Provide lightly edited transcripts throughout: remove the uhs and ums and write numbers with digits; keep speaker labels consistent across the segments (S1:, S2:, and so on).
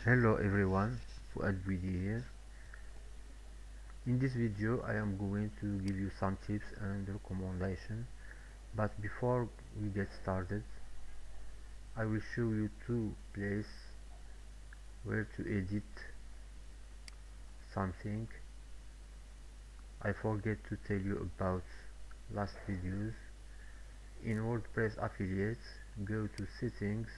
S1: Hello everyone, Fuad Bidi here. In this video I am going to give you some tips and recommendations, but before we get started I will show you two places where to edit something I forget to tell you about last videos. In WordPress Affiliates, go to Settings,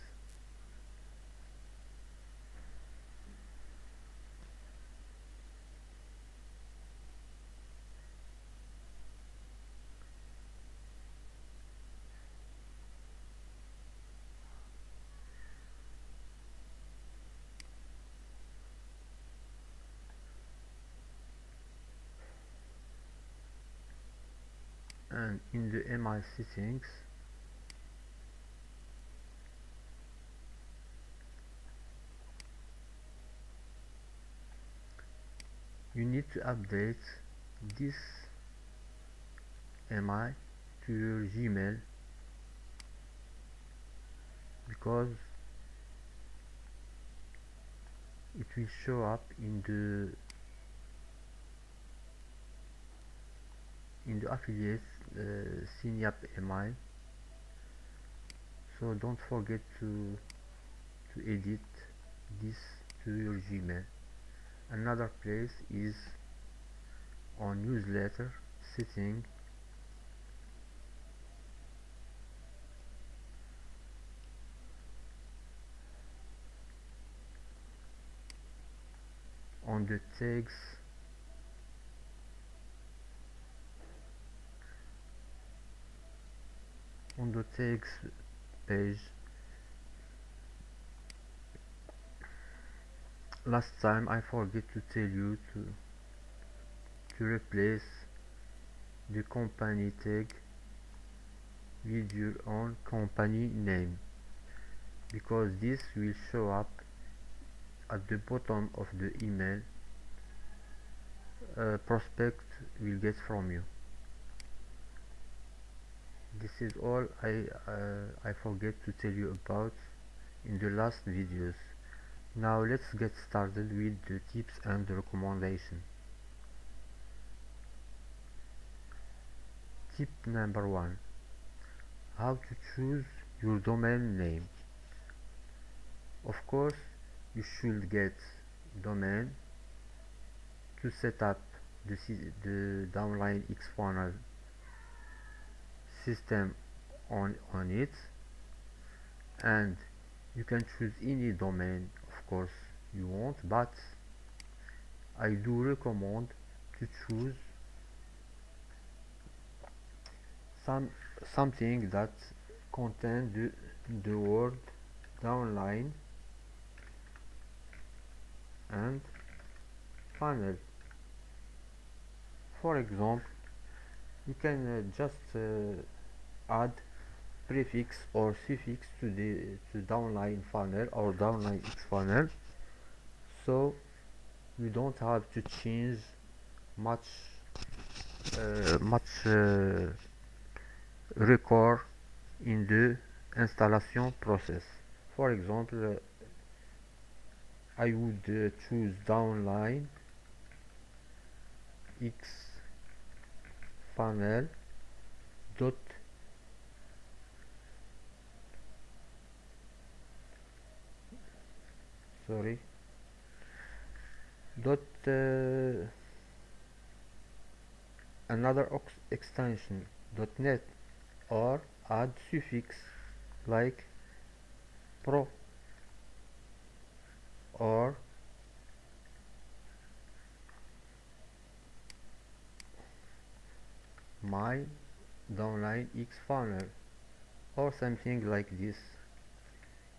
S1: and in the MI settings you need to update this MI to your Gmail, because it will show up in the affiliates Signup MI. So don't forget to edit this to your Gmail. Another place is on newsletter setting. On the tags, page, last time I forget to tell you to replace the company tag with your own company name, because this will show up at the bottom of the email prospect will get from you. This is all I forget to tell you about in the last videos. Now let's get started with the tips and the recommendation. Tip number 1: how to choose your domain name. Of course, you should get domain to set up the downline xfunnel system on it, and you can choose any domain of course you want, but I do recommend to choose something that contains the word downline and funnel. For example, you can just add prefix or suffix to downline funnel or downline xfunnel, so you don't have to change much record in the installation process. For example, I would choose downline xfunnel dot another extension .net, or add suffix like pro or my downline xfunnel or something like this.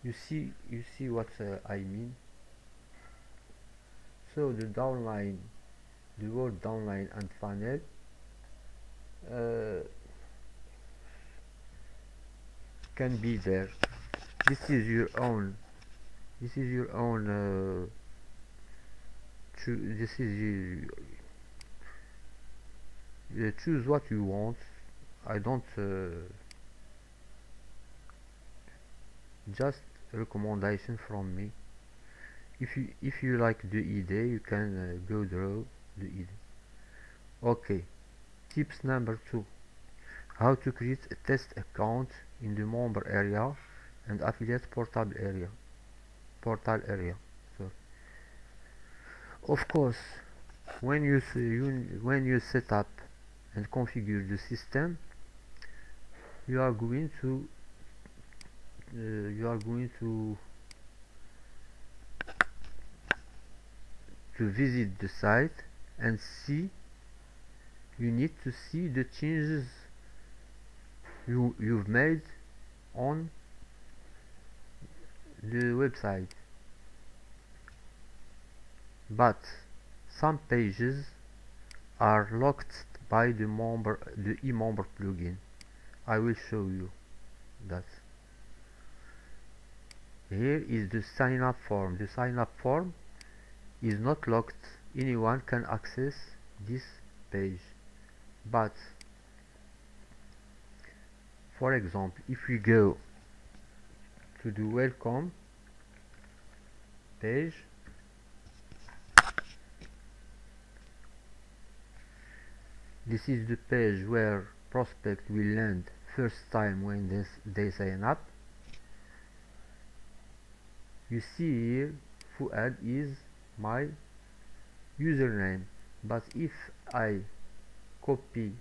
S1: You see what I mean? So the word downline and funnel can be there. This is your own this is you choose what you want. I don't just recommendation from me. If you like the idea, you can go draw the idea. Okay. Tips number 2: how to create a test account in the member area and affiliate portal area. So of course, when you set up and configure the system, you are going to you are going to visit the site and see. You need to see the changes you've made on the website, but some pages are locked by the eMember plugin. I will show you that. Here is the sign up form. The sign up form is not locked. Anyone can access this page, but for example, if we go to the welcome page, this is the page where prospect will land first time when they sign up. You see here Fuad is my username, but if I copy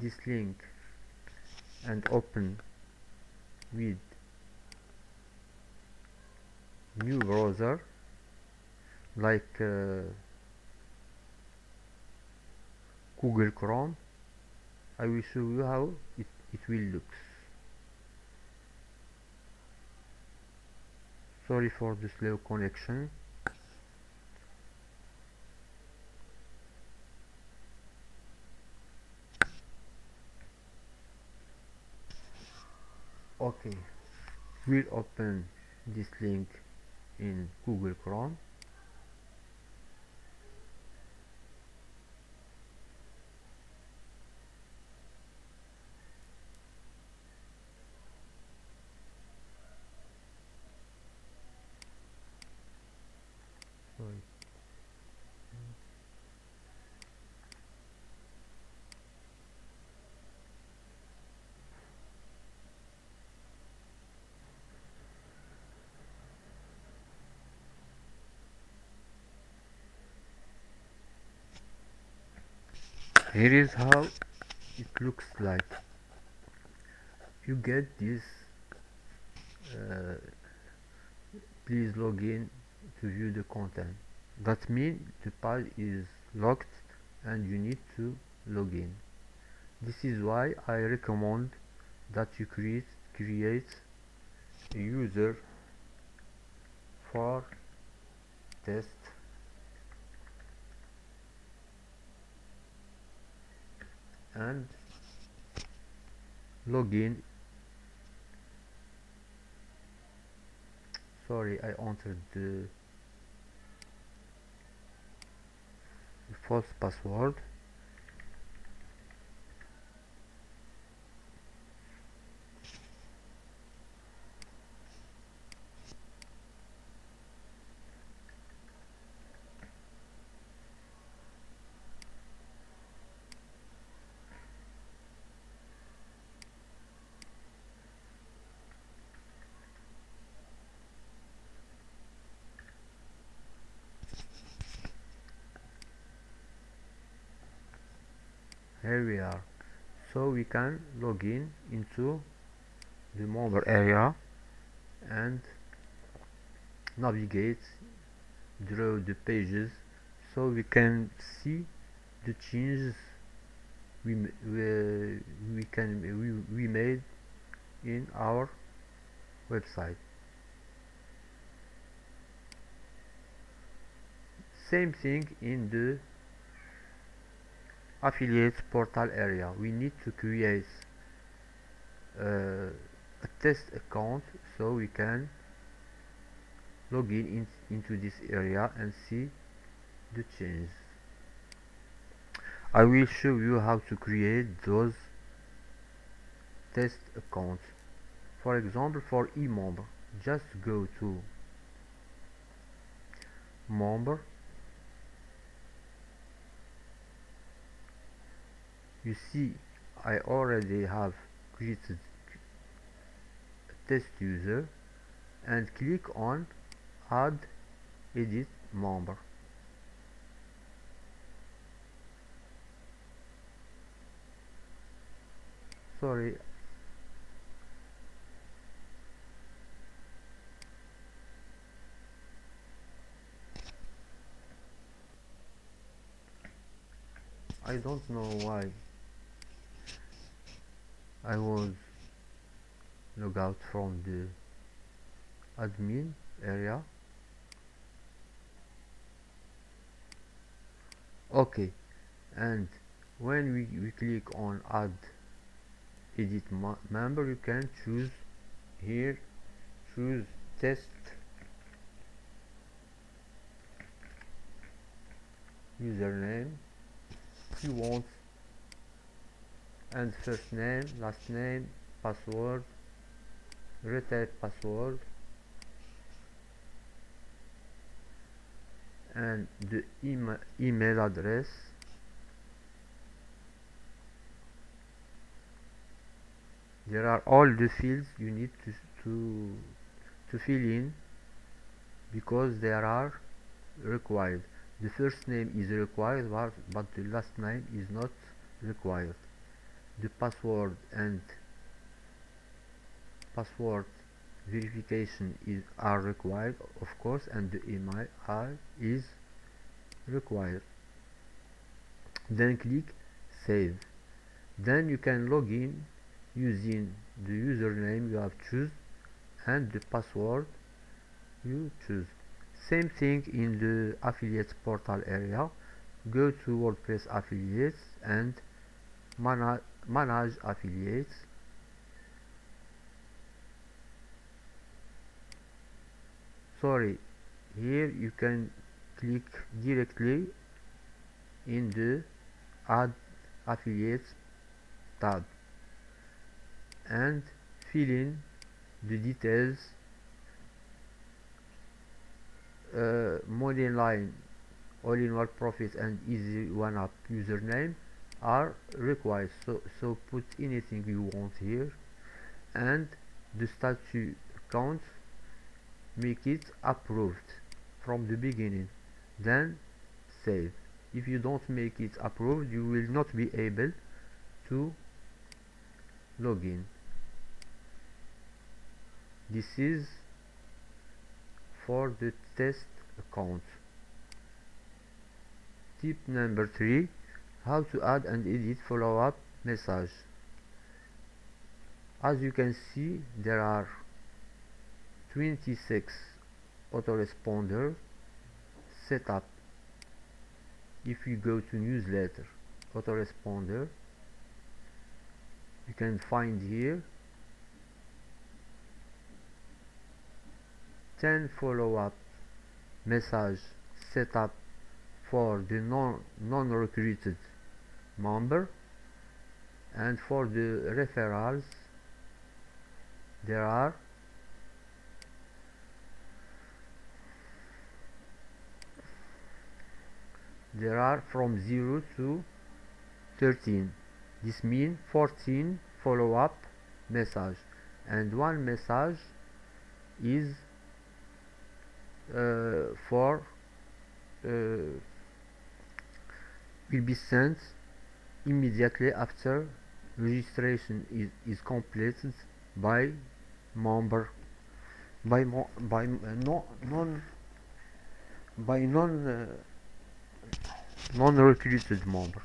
S1: this link and open with new browser like Google Chrome, I will show you how it will look. Sorry for the slow connection. Okay, we'll open this link in Google Chrome. Sorry. Here is how it looks like. You get this please log in to view the content. That means the page is locked and you need to log in. This is why I recommend that you create a user for test and log in. Sorry, I entered the false password. Here we are. So we can log in into the member area and navigate, draw the pages, so we can see the changes we made in our website. Same thing in the affiliate portal area. We need to create a test account so we can log into this area and see the changes. I will show you how to create those test accounts. For example, for eMember, just go to member. You see, I already have created a test user, and click on add edit member. Sorry, I don't know why I was logged out from the admin area. Okay, and when we click on add edit member, you can choose here, choose test username if you want, and first name, last name, password, retype password, and the email address. There are all the fields you need to fill in, because there are required. The first name is required, but the last name is not required. The password and password verification are required, of course, and the email is required. Then click save. Then you can log in using the username you have chosen and the password you choose. Same thing in the affiliates portal area. Go to WordPress affiliates and manage affiliates. Sorry, here you can click directly in the add affiliates tab and fill in the details. Moneyline, all-in-one profit, and easy one up username are required, so put anything you want here, and the statue account, make it approved from the beginning, then save. If you don't make it approved, you will not be able to log in. This is for the test account. Tip number 3: how to add and edit follow-up message. As you can see, there are 26 autoresponder set up. If you go to newsletter autoresponder, you can find here 10 follow-up message set up for the non-recruited member, and for the referrals there are from 0 to 13. This means 14 follow-up message, and one message is will be sent immediately after registration is completed by member, by non-recruited member.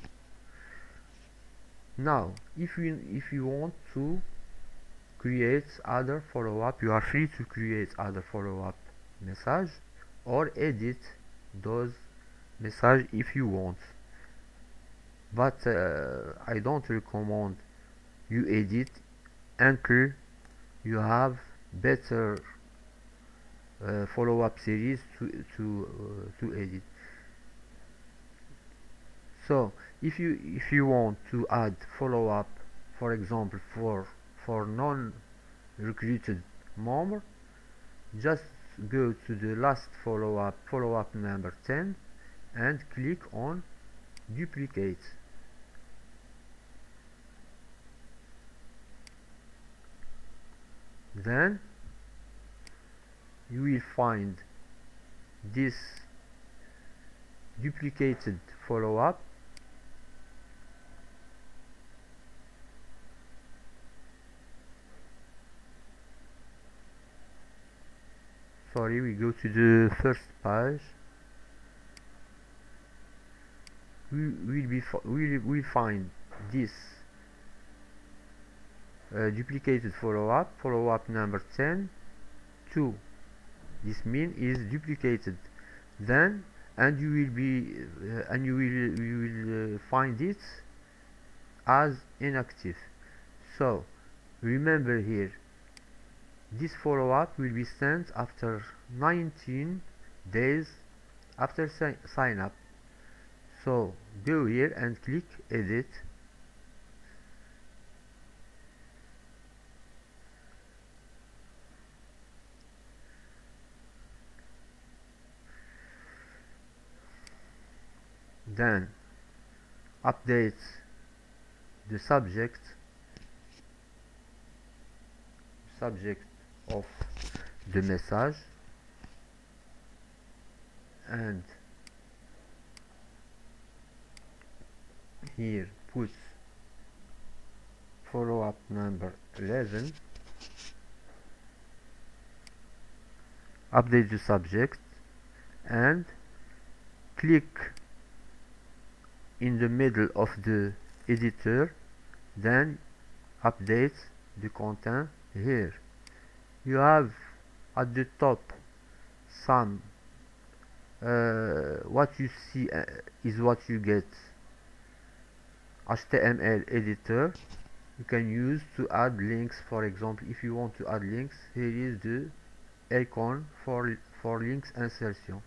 S1: Now, if you want to create other follow-up, you are free to create other follow-up message or edit those message if you want, but I don't recommend you edit until you have better follow-up series to edit. So if you want to add follow-up, for example for non-recruited member, just go to the last follow-up number 10, and click on duplicate. Then you will find this duplicated follow-up. Sorry, we go to the first page. We'll find this duplicated follow-up number 10 2. This mean is duplicated. Then and you will find it as inactive. So remember here, this follow-up will be sent after 19 days after sign up. So go here and click edit. Then update the subject of the message, and here put follow-up number 11. Update the subject and click in the middle of the editor, then update the content. Here you have at the top some what you see is what you get. HTML editor you can use to add links. For example, if you want to add links, here is the icon for links insertion.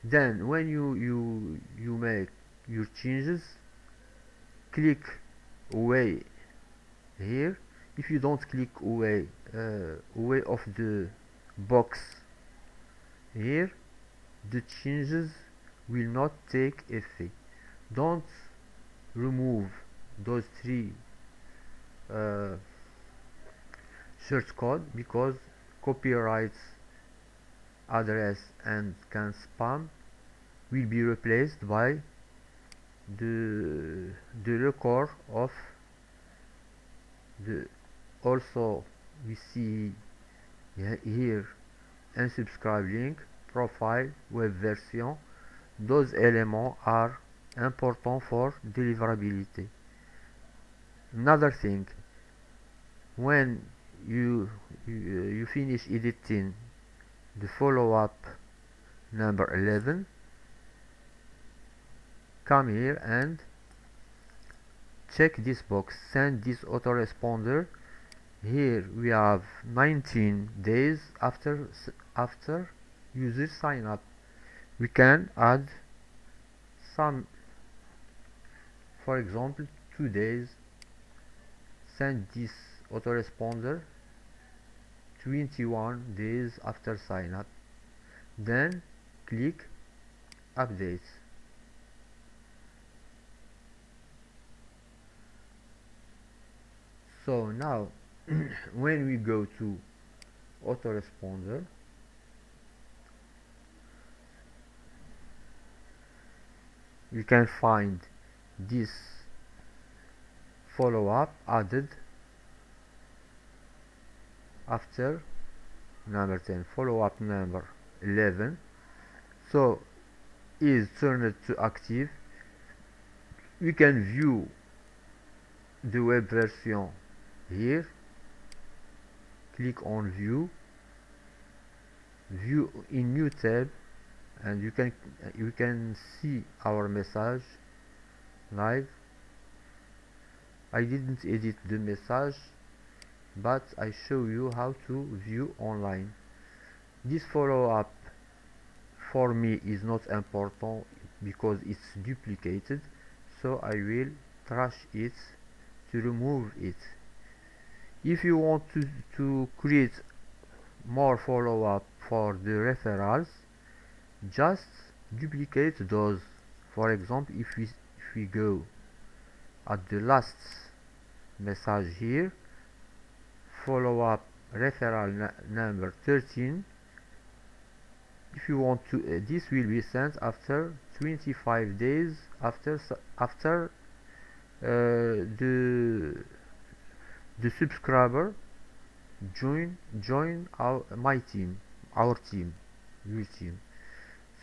S1: Then when you make your changes, click away here. If you don't click away of the box here, the changes will not take effect. Don't remove those three shortcuts, because copyright address and can spam will be replaced by the record of the. Also we see here unsubscribe link, profile, web version. Those elements are important for deliverability. Another thing, when you finish editing the follow-up number 11, come here and check this box, send this autoresponder. Here we have 19 days after user sign up. We can add some, for example 2 days. Send this autoresponder 21 days after sign up, then click update. So now when we go to autoresponder, you can find this follow-up added after number 10, follow-up number 11. So is turned to active. We can view the web version here. Click on view in new tab, and you can see our message live. I didn't edit the message, but I show you how to view online. This follow-up for me is not important because it's duplicated, so I will trash it to remove it. If you want to create more follow-up for the referrals, just duplicate those. For example, if we go at the last message here, follow-up referral number 13, if you want to, this will be sent after 25 days after the subscriber join my team, our team, your team.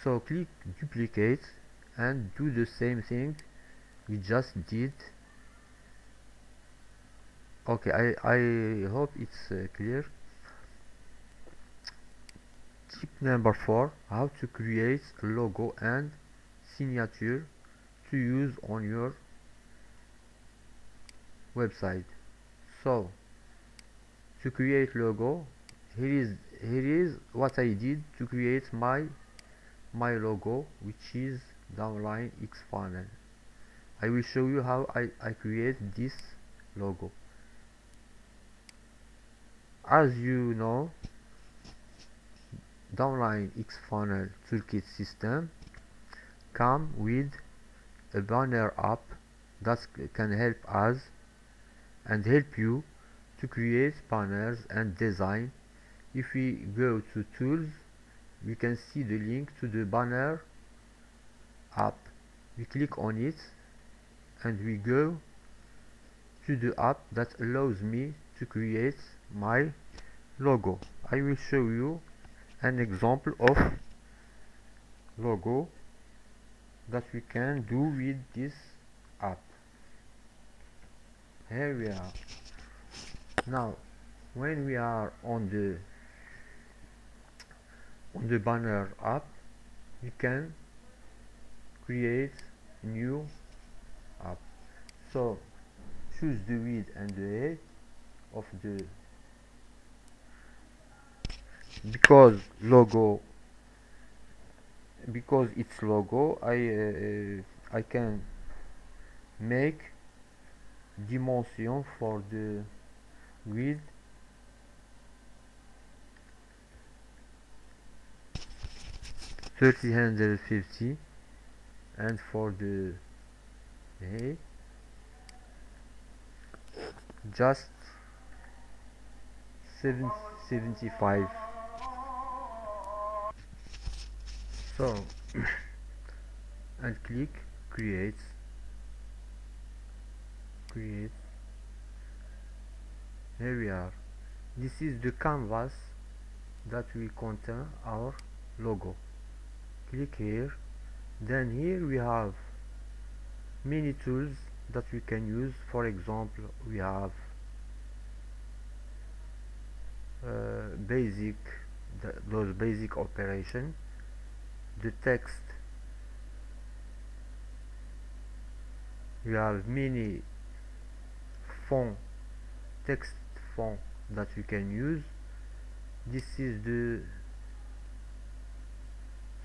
S1: So click duplicate and do the same thing we just did. Okay, I hope it's clear. Tip number 4: how to create a logo and signature to use on your website. So to create logo, here is what I did to create my logo, which is Downline Xfunnel. I will show you how I create this logo. As you know, Downline Xfunnel Toolkit system come with a banner app that can help us and help you to create banners and design. If we go to tools, we can see the link to the banner app. We click on it and we go to the app that allows me to create my logo. I will show you an example of logo that we can do with this app. Here we are. Now when we are on the banner app, we can create new app. So choose the width and the height of the, because it's logo, I can make dimension for the width 350 and for the height just 775. So and click create. Here we are. This is the canvas that will contain our logo. Click here. Then here we have many tools that we can use. For example, we have those basic operation, the text. We have many text font that we can use. This is the,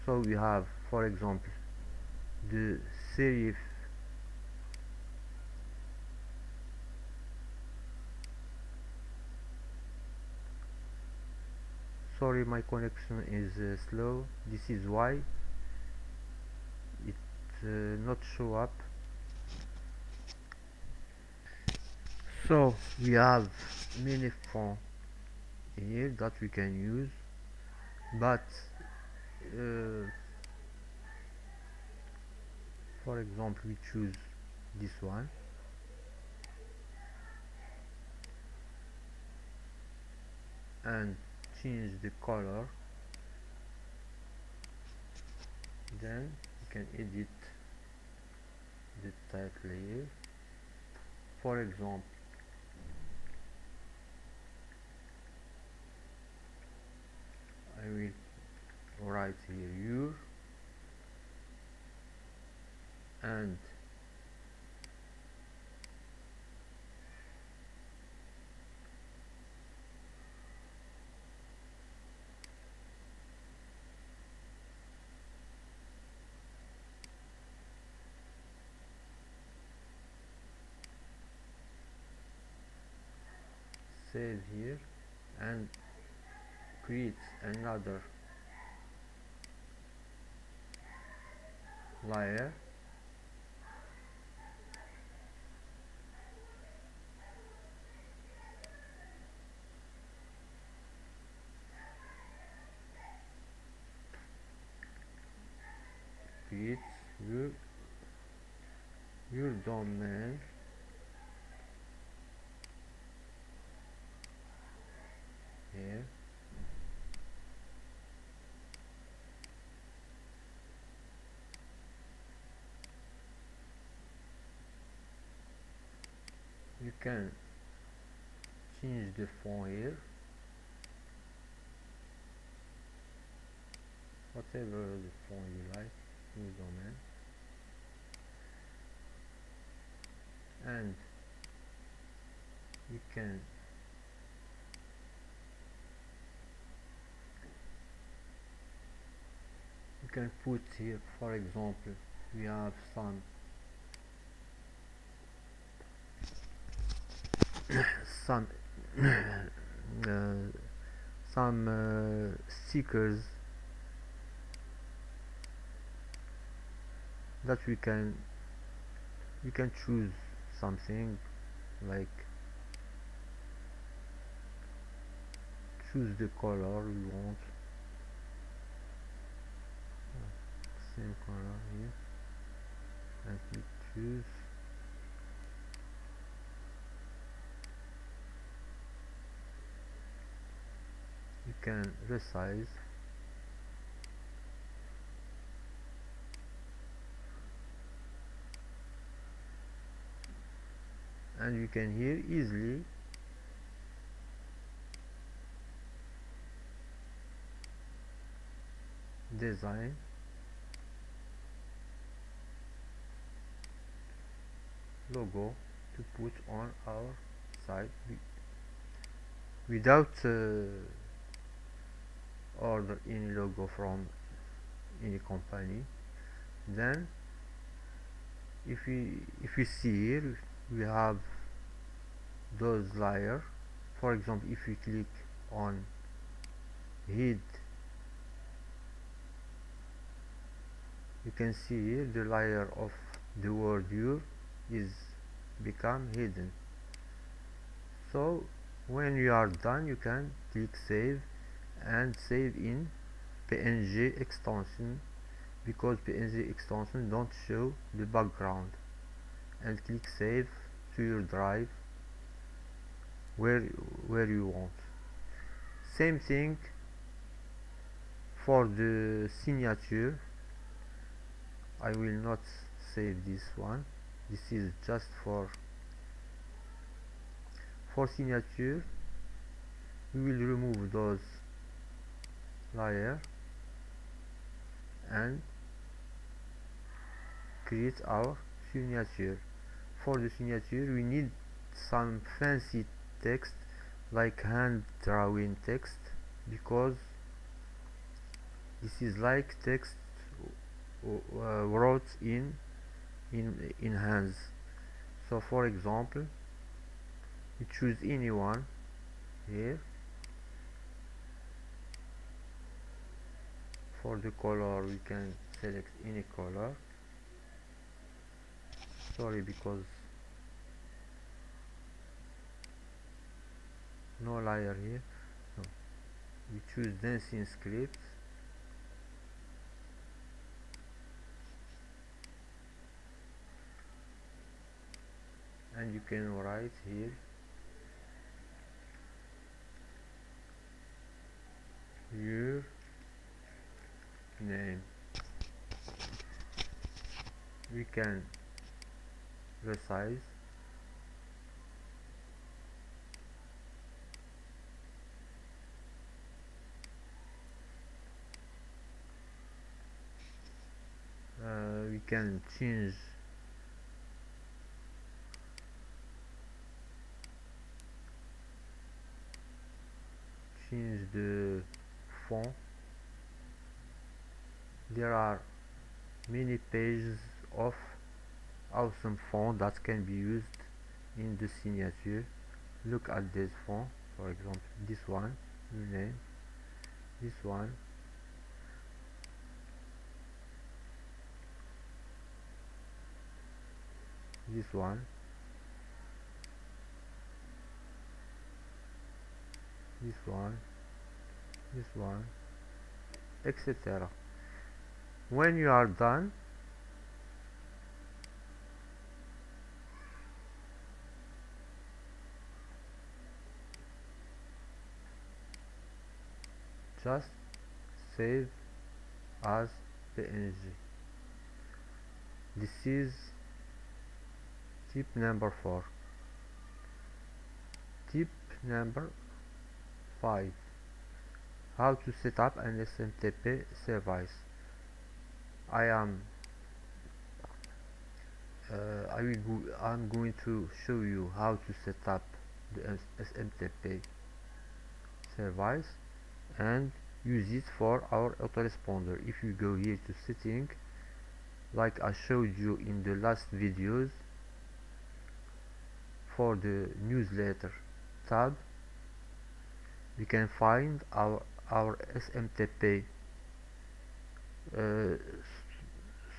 S1: so we have, for example, the serif, sorry, my connection is slow. This is why it not show up. So we have many fonts here that we can use, but for example, we choose this one and change the color. Then you can edit the title here. For example, I will write here your, and save here, and create another layer, create your domain, here, you can change the font here, whatever the font you like, new domain, and you can put here, for example, we have some stickers that we can choose something, like choose the color we want, same color here, and click choose. You can resize, and you can here easily design logo to put on our site without order any logo from any company. Then if we see here, we have those layers. For example, if we click on hide, you can see here the layer of the word your is become hidden. So when you are done, you can click save and save in PNG extension, because PNG extension don't show the background, and click save to your drive where you want. Same thing for the signature. I will not save this one. This is just for signature. We will remove those layers and create our signature. For the signature, we need some fancy text, like hand drawing text, because this is like text wrote in hands. So for example, you choose any one here. For the color, we can select any color. Sorry, because no layer here. No. We choose dancing script, and you can write here your name. We can resize, we can change the font. There are many pages of awesome font that can be used in the signature. Look at this font, for example, this one, new name. this one, this one, this one, this one, etc. When you are done, just save as PNG. This is tip number 4. Tip number 5: how to set up an SMTP service. I'm going to show you how to set up the SMTP service and use it for our autoresponder. If you go here to setting, like I showed you in the last videos, for the newsletter tab, we can find our SMTP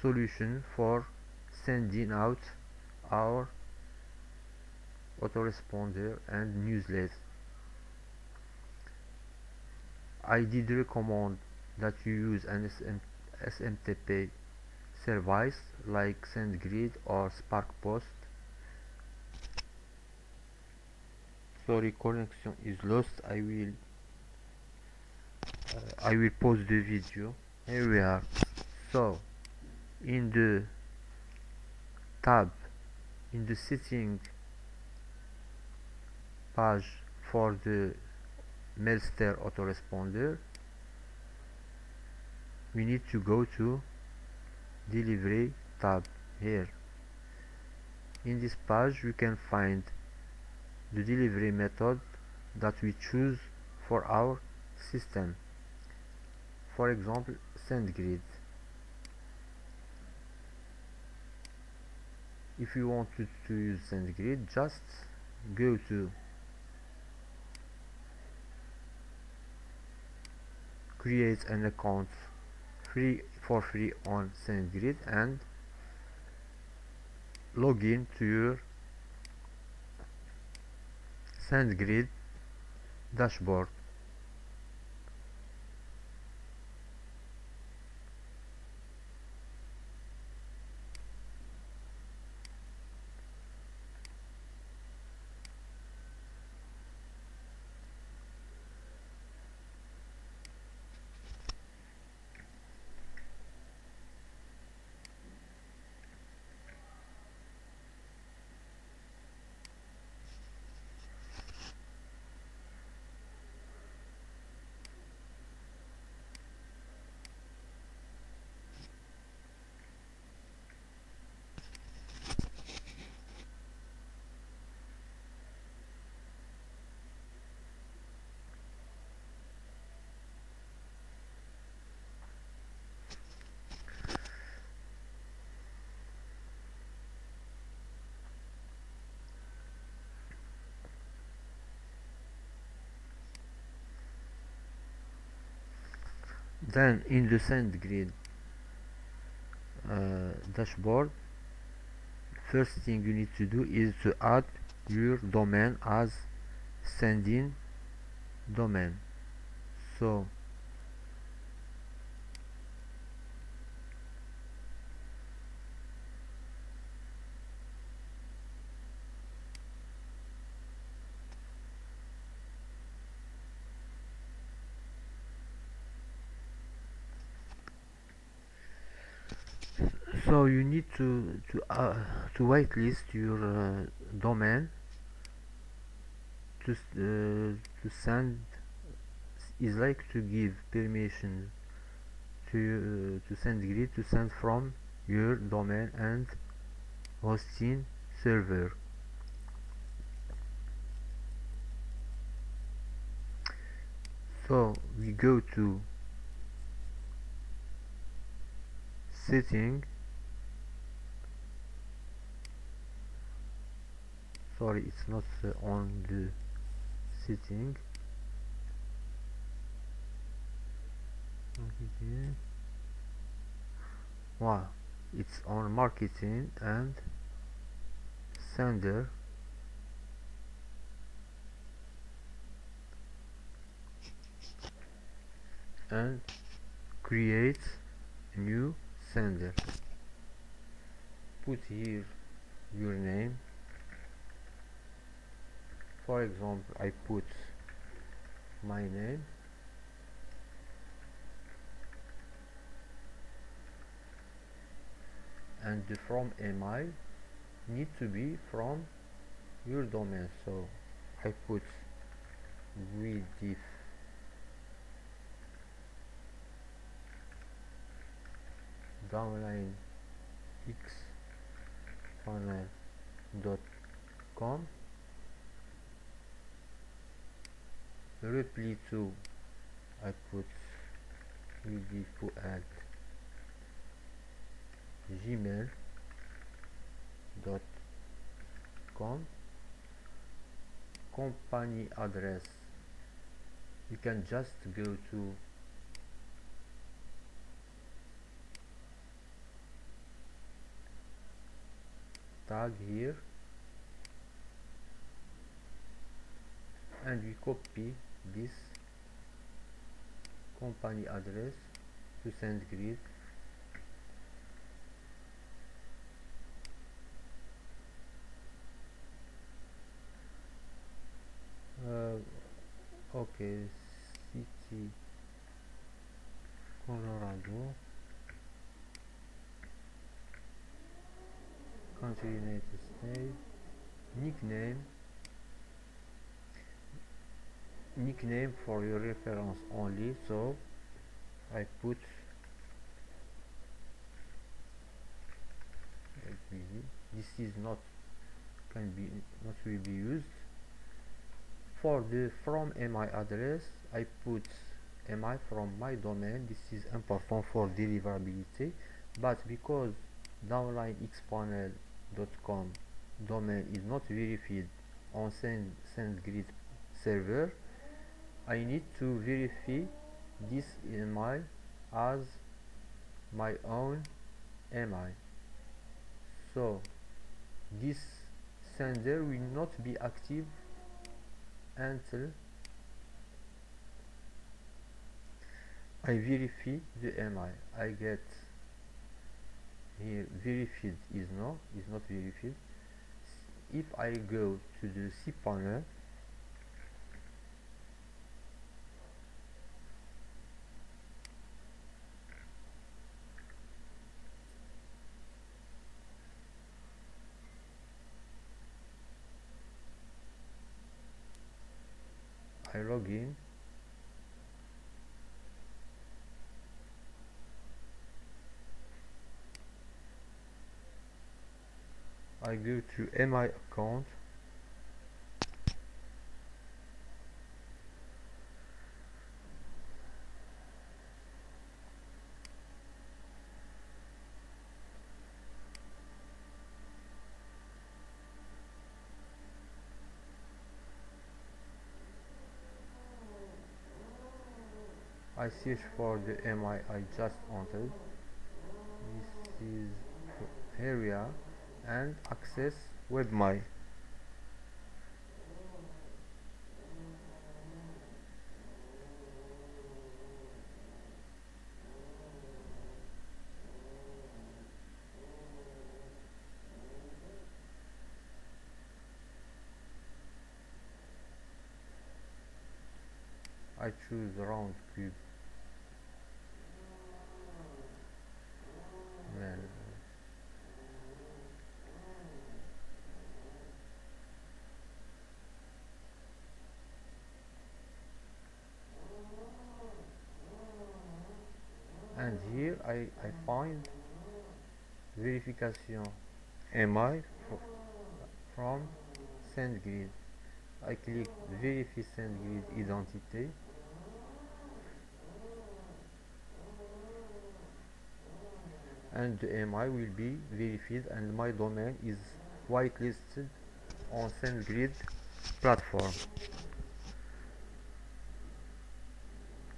S1: solution for sending out our autoresponder and newsletter. I did recommend that you use an SMTP service like SendGrid or SparkPost. Sorry, connection is lost. I will pause the video. Here we are. So in the tab, in the setting page for the Mailster autoresponder, we need to go to delivery tab. Here in this page we can find the delivery method that we choose for our system. For example, SendGrid. If you want to use SendGrid, just go to create an account for free on SendGrid and log in to your SendGrid dashboard. Then in the SendGrid dashboard, first thing you need to do is to add your domain as sending domain. So you need to whitelist your domain to send, is like to give permission to SendGrid to send from your domain and hosting server. So we go to setting, sorry, it's not on the setting, Okay. Wow, it's on marketing and sender and create new sender. Put here your name. For example, I put my name and the from email need to be from your domain, so I put vdiff downline xpanel.com reply to I put vdiff at gmail.com company address. You can just go to tag here and we copy this company address to SendGrid. Okay, city Colorado, country United States, nickname for your reference only, so I put this is not will be used. For the from mi address I put mi from my domain. This is important for deliverability, but because downlinexpanel.com domain is not verified on SendGrid server, I need to verify this email as my own email, so this sender will not be active until I verify the email. I get here verified is not verified. If I go to the cPanel, I log in. I go to mi account. I search for the mi I just entered. This is the area and access webmi. I choose round cube. Then and here I find verification mi from SendGrid. I click verify SendGrid identity and the mi will be verified and my domain is whitelisted on SendGrid platform.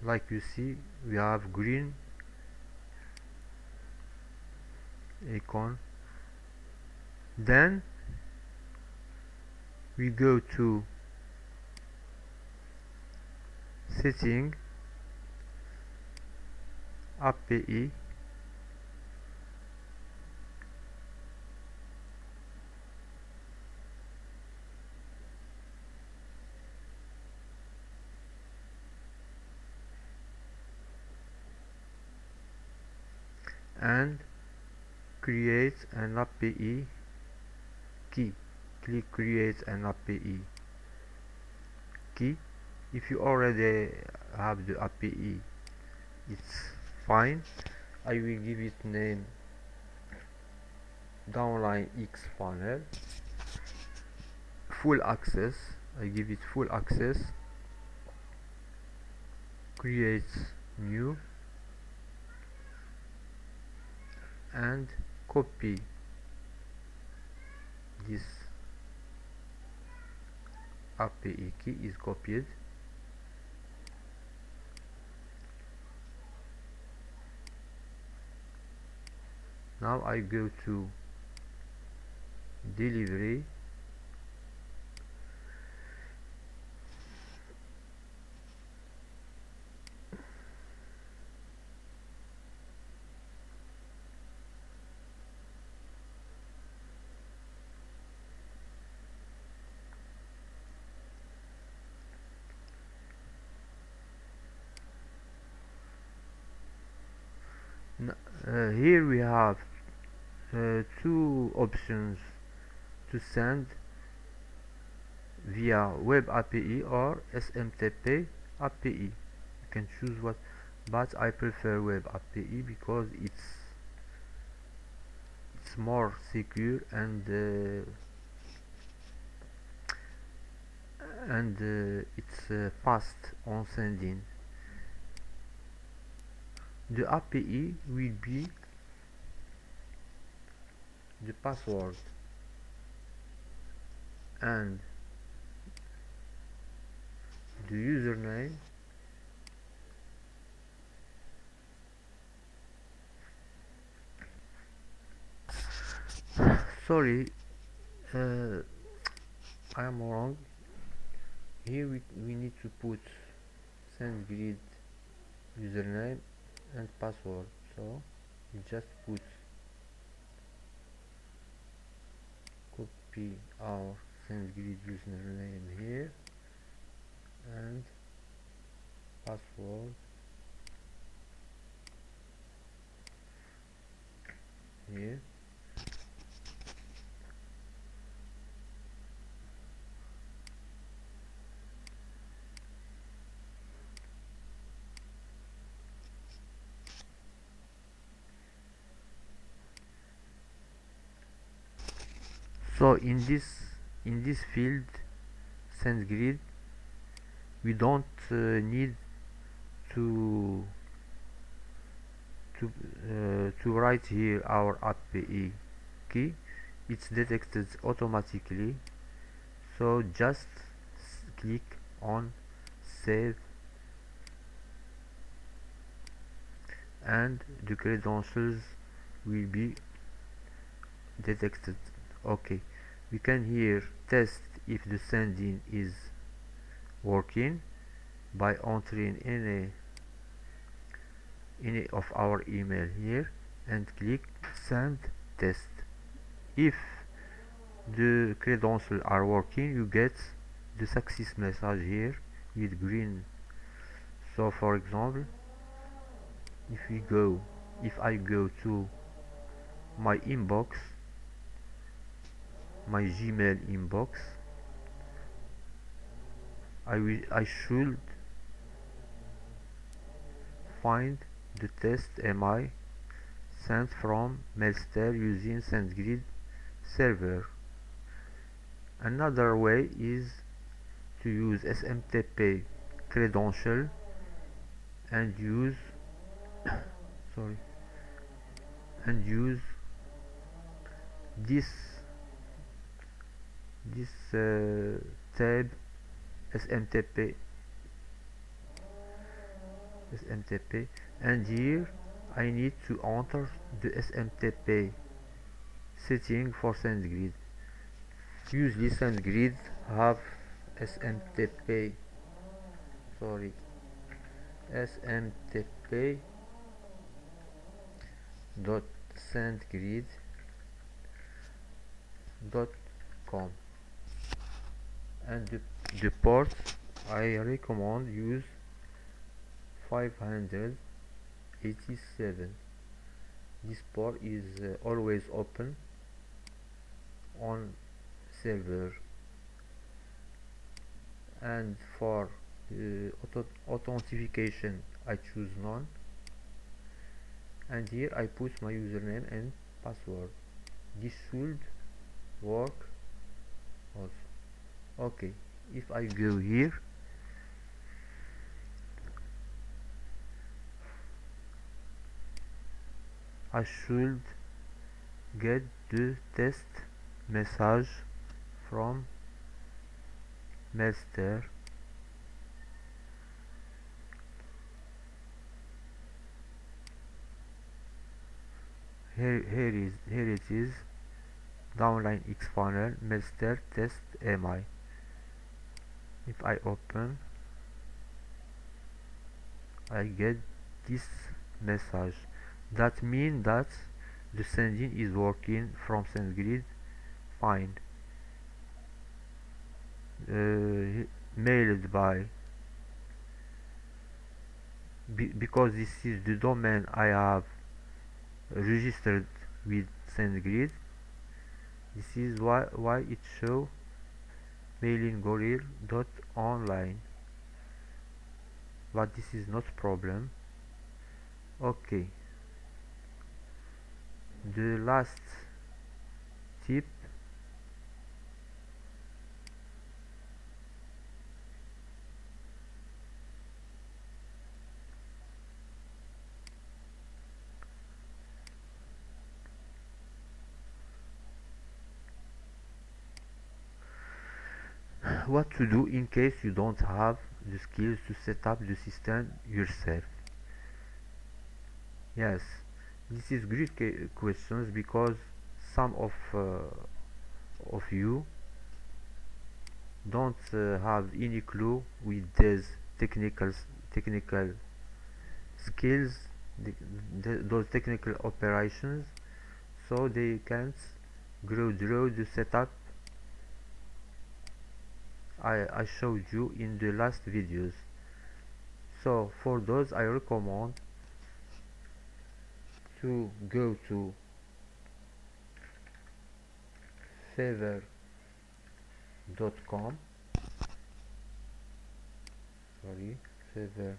S1: like you see, we have green icon. Then we go to setting, API, and create an API key. Click create an API key. If you already have the API, it's fine. I will give it name downline X funnel, full access. I give it full access, create new, and copy this API key is copied. Now I go to delivery, here we have two options to send via web API or SMTP API. You can choose what, but I prefer web API because it's more secure and it's fast on sending. The API will be the password and the username sorry, I am wrong. Here we need to put SendGrid username and password, so we just put copy our SendGrid username here and password here. So in this field SendGrid, we don't need to write here our API key. It's detected automatically, so just click on save and the credentials will be detected. Okay, we can here test if the sending is working by entering any of our email here and click send test. If the credentials are working, you get the success message here with green. So for example, if I go to my inbox, my Gmail inbox, I should find the test MI sent from Mailster using SendGrid server. Another way is to use SMTP credential and use this tab SMTP SMTP, and here I need to enter the SMTP setting for SendGrid. Usually SendGrid have SMTP, sorry, SMTP dot sendgrid dot com, and the port I recommend use 587. This port is always open on server, and for authentication I choose none, and here I put my username and password. This should work also. Okay, if I go here, I should get the test message from master. Here it is, downline xfunnel master test mi. If I open, I get this message. That means that the sending is working from SendGrid fine. Mailed by, because this is the domain I have registered with SendGrid. This is why it show mailingoril.online, but this is not problem. Okay, the last tip, what to do in case you don't have the skills to set up the system yourself. Yes, this is great questions, because some of you don't have any clue with these technical skills, those technical operations, so they can't draw the setup I showed you in the last videos. So for those, I recommend to go to fiverr.com, sorry, fiverr.com,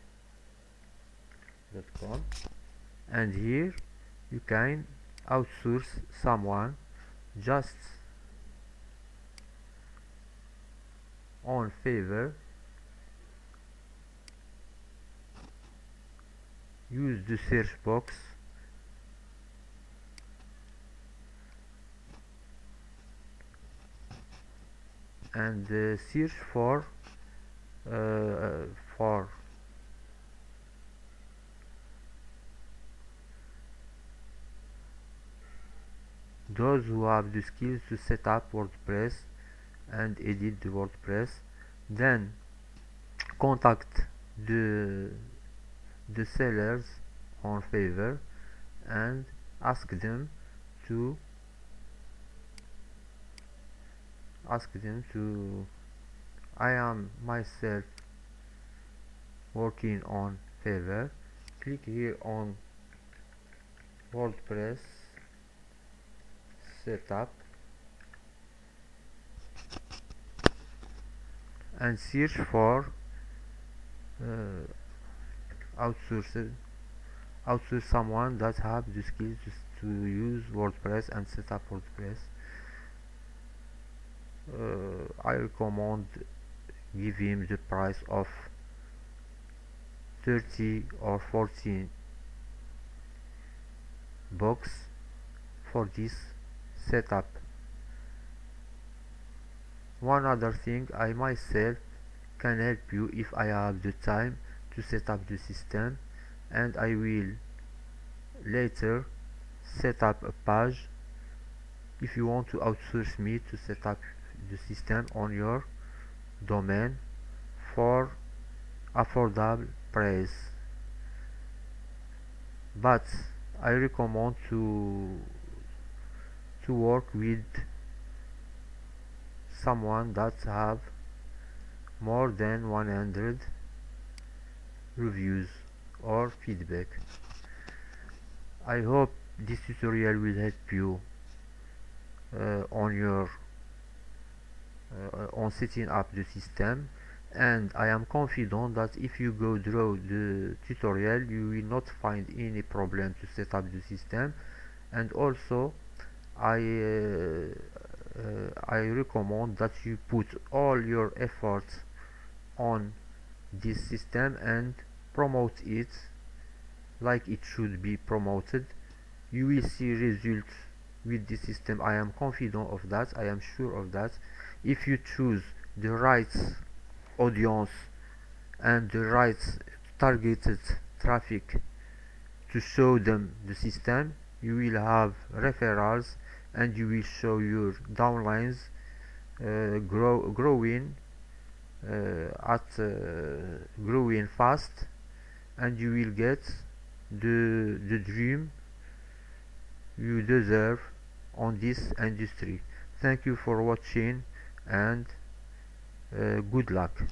S1: and here you can outsource someone just on Fiverr. Use the search box and search for those who have the skills to set up WordPress and edit the WordPress. Then contact the sellers on Fiverr and ask them to I am myself working on Fiverr. Click here on WordPress setup and search for outsource someone that have the skills to use WordPress and set up WordPress. I recommend give him the price of 30 or 14 bucks for this setup. One other thing, I myself can help you if I have the time to set up the system, and I will later set up a page if you want to outsource me to set up the system on your domain for affordable price. But I recommend to work with someone that have more than 100 reviews or feedback. I hope this tutorial will help you on your on setting up the system, and I am confident that if you go through the tutorial you will not find any problem to set up the system. And also I recommend that you put all your efforts on this system and promote it like it should be promoted. You will see results with this system. I am confident of that. I am sure of that. If you choose the right audience and the right targeted traffic to show them the system, you will have referrals and you will show your downlines growing growing fast, and you will get the dream you deserve on this industry. Thank you for watching, and good luck.